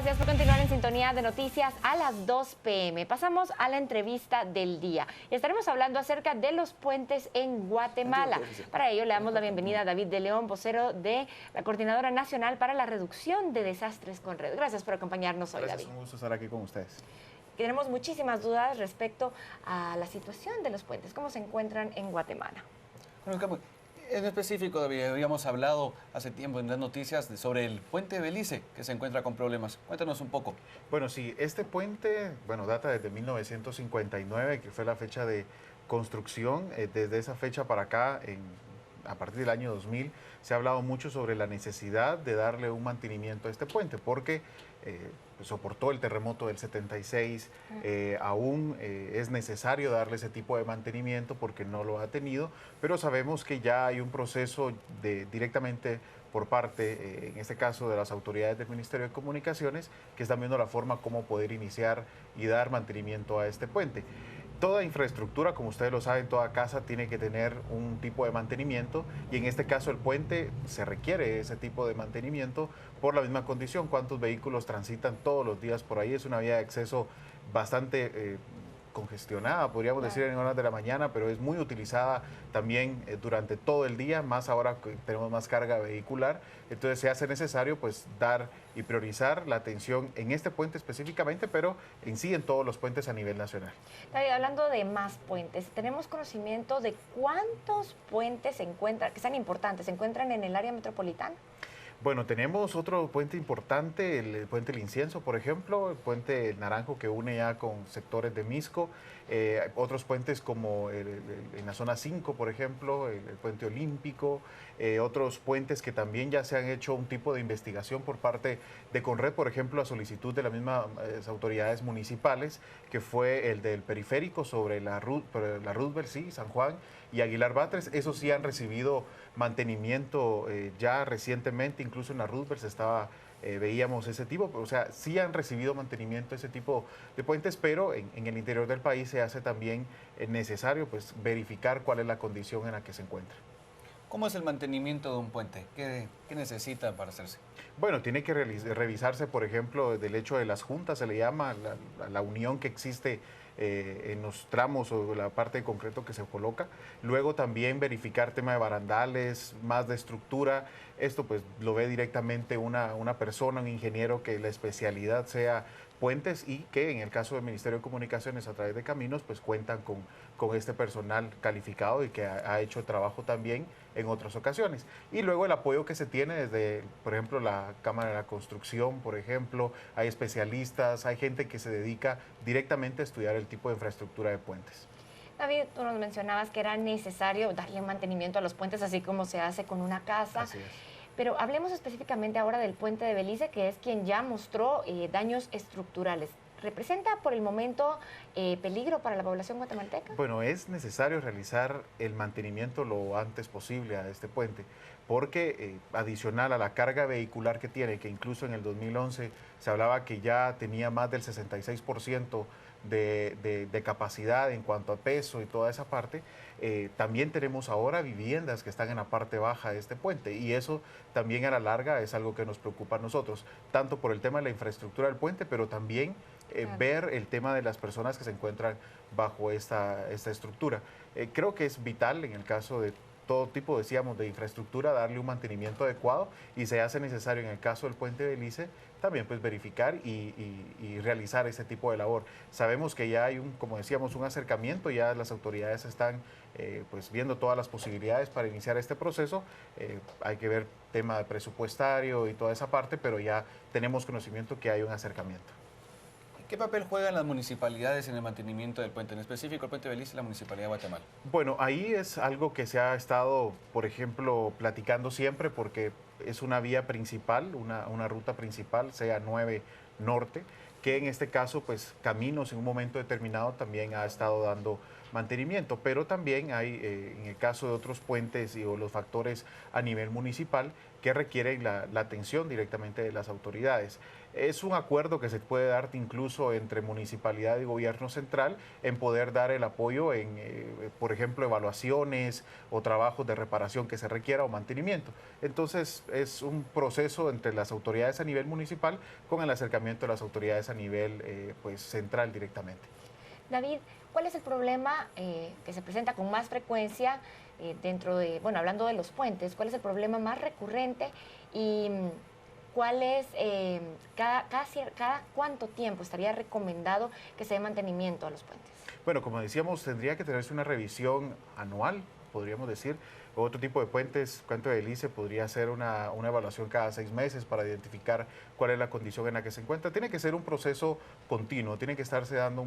Gracias por continuar en sintonía de noticias a las 2 p.m. Pasamos a la entrevista del día. Estaremos hablando acerca de los puentes en Guatemala. Para ello le damos la bienvenida a David de León, vocero de la Coordinadora Nacional para la Reducción de Desastres con Red. Gracias por acompañarnos hoy, Gracias, David. un gusto estar aquí con ustedes. Tenemos muchísimas dudas respecto a la situación de los puentes, cómo se encuentran en Guatemala. Bueno, en específico, David, habíamos hablado hace tiempo en las noticias sobre el puente de Belice, que se encuentra con problemas. Cuéntanos un poco. Bueno, sí, este puente, data desde 1959, que fue la fecha de construcción. Desde esa fecha para acá, a partir del año 2000, se ha hablado mucho sobre la necesidad de darle un mantenimiento a este puente, porque soportó el terremoto del 76, aún es necesario darle ese tipo de mantenimiento porque no lo ha tenido, pero sabemos que ya hay un proceso directamente por parte, en este caso, de las autoridades del Ministerio de Comunicaciones, que están viendo la forma como poder iniciar y dar mantenimiento a este puente. Toda infraestructura, como ustedes lo saben, toda casa tiene que tener un tipo de mantenimiento y en este caso el puente se requiere ese tipo de mantenimiento por la misma condición. ¿Cuántos vehículos transitan todos los días por ahí? Es una vía de acceso bastante congestionada, podríamos decir, en horas de la mañana, pero es muy utilizada también durante todo el día, más ahora que tenemos más carga vehicular. Entonces se hace necesario pues dar y priorizar la atención en este puente específicamente, pero en sí en todos los puentes a nivel nacional. David, hablando de más puentes, ¿tenemos conocimiento de cuántos puentes se encuentran, que sean importantes, se encuentran en el área metropolitana? Bueno, tenemos otro puente importante, el puente El Incienso, por ejemplo, el puente El Naranjo, que une ya con sectores de Misco, otros puentes como en la zona 5, por ejemplo, el puente Olímpico, otros puentes que también ya se han hecho un tipo de investigación por parte de Conred, por ejemplo, a solicitud de las mismas autoridades municipales, que fue el del periférico sobre la Roosevelt, sí, San Juan y Aguilar Batres. Esos sí han recibido mantenimiento ya recientemente, incluso en la Roosevelt se estaba, veíamos ese tipo, o sea, sí han recibido mantenimiento ese tipo de puentes, pero en el interior del país se hace también necesario pues verificar cuál es la condición en la que se encuentra. ¿Cómo es el mantenimiento de un puente? ¿Qué necesita para hacerse? Bueno, tiene que revisarse, por ejemplo, del hecho de las juntas, se le llama la unión que existe en los tramos o la parte de concreto que se coloca. Luego también verificar tema de barandales, más de estructura. Esto pues lo ve directamente una persona, un ingeniero que la especialidad sea puentes y que en el caso del Ministerio de Comunicaciones a través de Caminos pues cuentan con este personal calificado y que ha hecho trabajo también en otras ocasiones. Y luego el apoyo que se tiene desde, por ejemplo, la Cámara de la Construcción, por ejemplo, hay especialistas, hay gente que se dedica directamente a estudiar el tipo de infraestructura de puentes. David, tú nos mencionabas que era necesario darle mantenimiento a los puentes, así como se hace con una casa. Así es. Pero hablemos específicamente ahora del puente de Belice, que es quien ya mostró daños estructurales. ¿Representa por el momento peligro para la población guatemalteca? Bueno, es necesario realizar el mantenimiento lo antes posible a este puente, porque adicional a la carga vehicular que tiene, que incluso en el 2011 se hablaba que ya tenía más del 66% de capacidad en cuanto a peso y toda esa parte, también tenemos ahora viviendas que están en la parte baja de este puente y eso también a la larga es algo que nos preocupa a nosotros, tanto por el tema de la infraestructura del puente, pero también ver el tema de las personas que se encuentran bajo esta estructura. Creo que es vital en el caso de todo tipo, decíamos, de infraestructura, darle un mantenimiento adecuado y se hace necesario en el caso del puente de Belice también pues verificar y realizar ese tipo de labor. Sabemos que ya hay como decíamos, un acercamiento, ya las autoridades están pues viendo todas las posibilidades para iniciar este proceso. Hay que ver tema de presupuestario y toda esa parte, pero ya tenemos conocimiento que hay un acercamiento. ¿Qué papel juegan las municipalidades en el mantenimiento del puente? En específico, el puente de Belice y la Municipalidad de Guatemala. Bueno, ahí es algo que se ha estado, por ejemplo, platicando siempre porque es una vía principal, una ruta principal, sea 9 Norte, que en este caso, pues Caminos en un momento determinado también ha estado dando mantenimiento, pero también hay, en el caso de otros puentes o los factores a nivel municipal que requieren la atención directamente de las autoridades. Es un acuerdo que se puede dar incluso entre municipalidad y gobierno central en poder dar el apoyo en, por ejemplo, evaluaciones o trabajos de reparación que se requiera o mantenimiento. Entonces, es un proceso entre las autoridades a nivel municipal con el acercamiento acompañamiento de las autoridades a nivel pues central directamente. David, ¿cuál es el problema que se presenta con más frecuencia dentro de, bueno, hablando de los puentes, cuál es el problema más recurrente y cuál es, cada cuánto tiempo estaría recomendado que se dé mantenimiento a los puentes? Bueno, como decíamos, tendría que tenerse una revisión anual, podríamos decir. Otro tipo de puentes, puente de Belice, podría hacer una evaluación cada 6 meses para identificar cuál es la condición en la que se encuentra. Tiene que ser un proceso continuo, tiene que estarse dando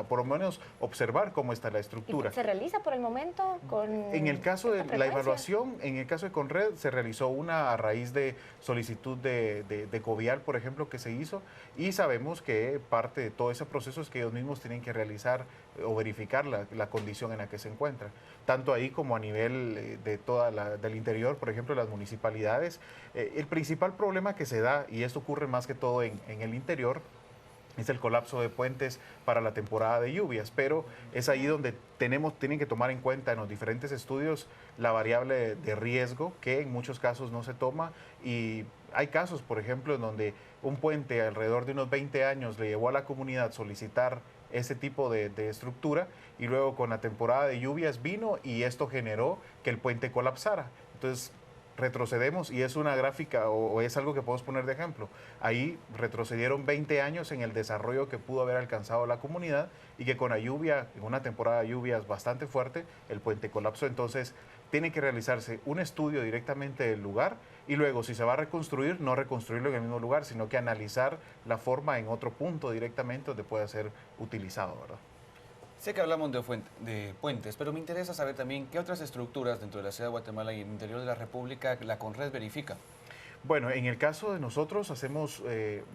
por lo menos observar cómo está la estructura. ¿Y se realiza por el momento con En el caso de la frecuencia? evaluación, en el caso de Conred, se realizó una a raíz de solicitud de Covial, por ejemplo, que se hizo, y sabemos que parte de todo ese proceso es que ellos mismos tienen que realizar o verificar la condición en la que se encuentran, tanto ahí como a nivel del interior, por ejemplo, las municipalidades. El principal problema que se da, y esto ocurre más que todo en el interior, es el colapso de puentes para la temporada de lluvias, pero es ahí donde tienen que tomar en cuenta en los diferentes estudios la variable de riesgo, que en muchos casos no se toma, y hay casos, por ejemplo, en donde un puente alrededor de unos 20 años le llevó a la comunidad solicitar ese tipo de estructura, y luego con la temporada de lluvias vino y esto generó que el puente colapsara. Entonces retrocedemos, y es una gráfica o es algo que podemos poner de ejemplo. Ahí retrocedieron 20 años en el desarrollo que pudo haber alcanzado la comunidad, y que con la lluvia, en una temporada de lluvias bastante fuerte, el puente colapsó. Entonces tiene que realizarse un estudio directamente del lugar, y luego, si se va a reconstruir, no reconstruirlo en el mismo lugar, sino que analizar la forma en otro punto directamente donde pueda ser utilizado, ¿verdad? Sé que hablamos de puentes, pero me interesa saber también qué otras estructuras dentro de la ciudad de Guatemala y en el interior de la República la Conred verifica. Bueno, en el caso de nosotros hacemos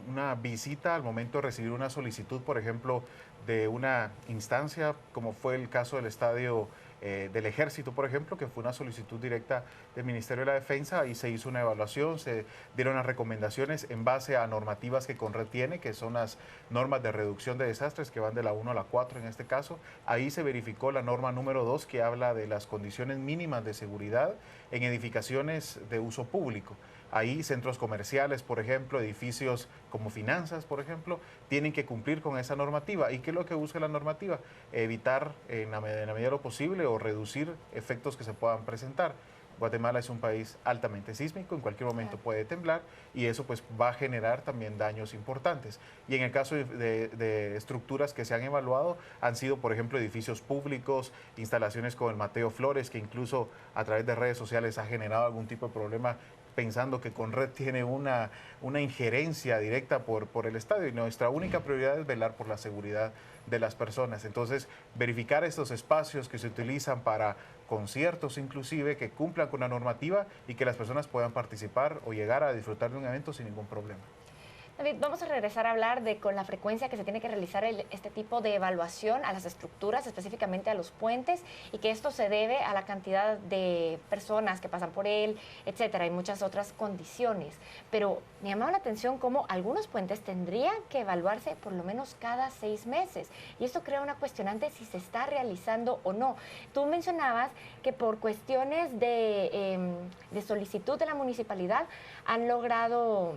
una visita al momento de recibir una solicitud, por ejemplo, de una instancia, como fue el caso del estadio del Ejército, por ejemplo, que fue una solicitud directa del Ministerio de la Defensa, y se hizo una evaluación, se dieron las recomendaciones en base a normativas que Conred tiene, que son las normas de reducción de desastres, que van de la 1 a la 4 en este caso. Ahí se verificó la norma número 2, que habla de las condiciones mínimas de seguridad en edificaciones de uso público. Ahí centros comerciales, por ejemplo, edificios como finanzas, por ejemplo, tienen que cumplir con esa normativa. ¿Y qué es lo que busca la normativa? Evitar en la medida de lo posible o reducir efectos que se puedan presentar. Guatemala es un país altamente sísmico, en cualquier momento puede temblar, y eso pues va a generar también daños importantes. Y en el caso de estructuras que se han evaluado, han sido, por ejemplo, edificios públicos, instalaciones como el Mateo Flores, que incluso a través de redes sociales ha generado algún tipo de problema, pensando que Conred tiene una injerencia directa por el estadio, y nuestra única prioridad es velar por la seguridad de las personas. Entonces, verificar estos espacios que se utilizan para conciertos inclusive, que cumplan con la normativa y que las personas puedan participar o llegar a disfrutar de un evento sin ningún problema. David, vamos a regresar a hablar de con la frecuencia que se tiene que realizar este tipo de evaluación a las estructuras, específicamente a los puentes, y que esto se debe a la cantidad de personas que pasan por él, etcétera, y muchas otras condiciones. Pero me llamaba la atención cómo algunos puentes tendrían que evaluarse por lo menos cada 6 meses, y esto crea una cuestionante si se está realizando o no. Tú mencionabas que por cuestiones de solicitud de la municipalidad han logrado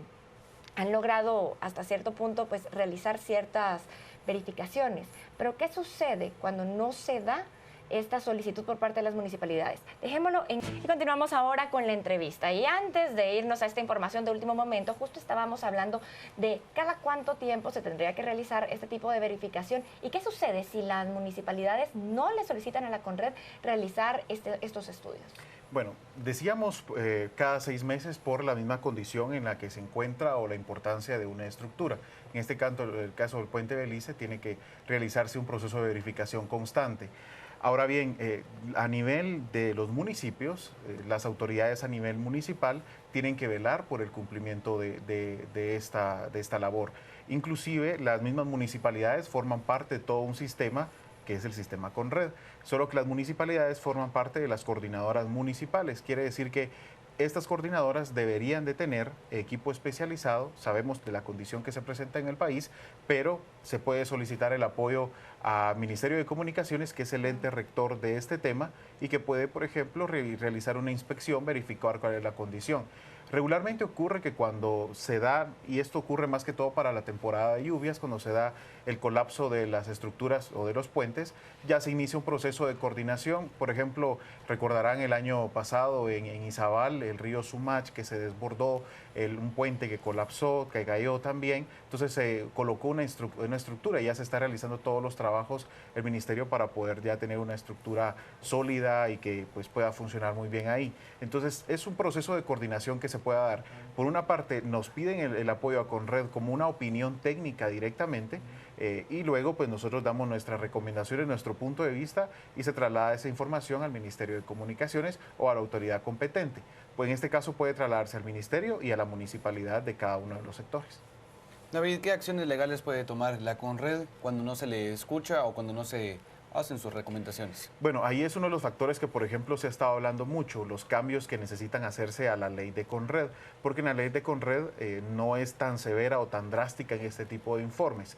hasta cierto punto pues realizar ciertas verificaciones. Pero ¿qué sucede cuando no se da esta solicitud por parte de las municipalidades? Dejémoslo y continuamos ahora con la entrevista. Y antes de irnos a esta información de último momento, justo estábamos hablando de cada cuánto tiempo se tendría que realizar este tipo de verificación, y qué sucede si las municipalidades no le solicitan a la Conred realizar estos estudios. Bueno, decíamos cada 6 meses por la misma condición en la que se encuentra o la importancia de una estructura. En este caso, el caso del puente Belice, tiene que realizarse un proceso de verificación constante. Ahora bien, a nivel de los municipios, las autoridades a nivel municipal tienen que velar por el cumplimiento de esta labor. Inclusive, las mismas municipalidades forman parte de todo un sistema que es el sistema Conred, solo que las municipalidades forman parte de las coordinadoras municipales. Quiere decir que estas coordinadoras deberían de tener equipo especializado. Sabemos de la condición que se presenta en el país, pero se puede solicitar el apoyo al Ministerio de Comunicaciones, que es el ente rector de este tema, y que puede, por ejemplo, realizar una inspección, verificar cuál es la condición. Regularmente ocurre que cuando se da, y esto ocurre más que todo para la temporada de lluvias, cuando se da el colapso de las estructuras o de los puentes, ya se inicia un proceso de coordinación. Por ejemplo, recordarán el año pasado en Izabal, el río Sumach, que se desbordó, un puente que colapsó, que cayó también. Entonces se colocó una estructura y ya se está realizando todos los trabajos el ministerio para poder ya tener una estructura sólida y que pues pueda funcionar muy bien ahí. Entonces es un proceso de coordinación que se pueda dar. Por una parte, nos piden el apoyo a Conred como una opinión técnica directamente, y luego pues nosotros damos nuestras recomendaciones, nuestro punto de vista, y se traslada esa información al Ministerio de Comunicaciones o a la autoridad competente. Pues en este caso puede trasladarse al ministerio y a la municipalidad de cada uno de los sectores. David, ¿qué acciones legales puede tomar la Conred cuando no se le escucha o cuando no se hacen sus recomendaciones? Bueno, ahí es uno de los factores que, por ejemplo, se ha estado hablando mucho, los cambios que necesitan hacerse a la ley de Conred, porque en la ley de Conred no es tan severa o tan drástica en este tipo de informes.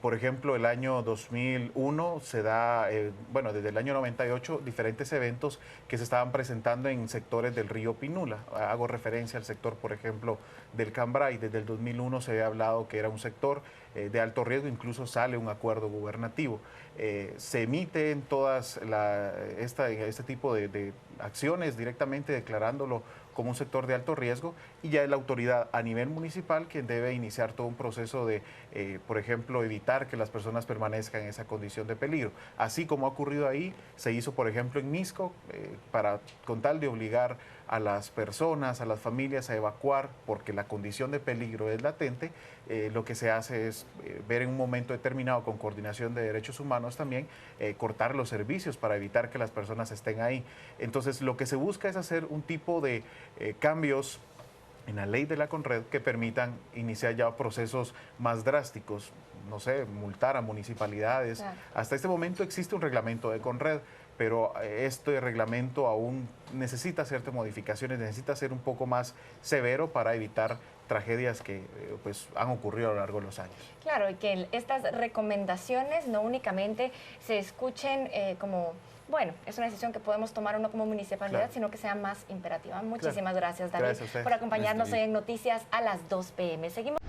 Por ejemplo, el año 2001 se da, bueno, desde el año 98, diferentes eventos que se estaban presentando en sectores del río Pinula. Hago referencia al sector, por ejemplo, del Cambray. Desde el 2001 se había hablado que era un sector de alto riesgo, incluso sale un acuerdo gubernativo. Se emite en todas este tipo de acciones directamente declarándolo como un sector de alto riesgo, y ya es la autoridad a nivel municipal quien debe iniciar todo un proceso de, por ejemplo, evitar que las personas permanezcan en esa condición de peligro. Así como ha ocurrido ahí, se hizo, por ejemplo, en Misco, con tal de obligar a las personas, a las familias a evacuar porque la condición de peligro es latente. Lo que se hace es ver en un momento determinado, con coordinación de derechos humanos también, cortar los servicios para evitar que las personas estén ahí. Entonces, lo que se busca es hacer un tipo de cambios en la ley de la Conred que permitan iniciar ya procesos más drásticos, no sé, multar a municipalidades. Claro. Hasta este momento existe un reglamento de Conred, pero este reglamento aún necesita ciertas modificaciones, necesita ser un poco más severo para evitar tragedias que pues han ocurrido a lo largo de los años. Claro, y que estas recomendaciones no únicamente se escuchen como, bueno, es una decisión que podemos tomar uno como municipalidad, claro, sino que sea más imperativa. Muchísimas gracias, David, por acompañarnos hoy en Noticias a las 2 p.m. Seguimos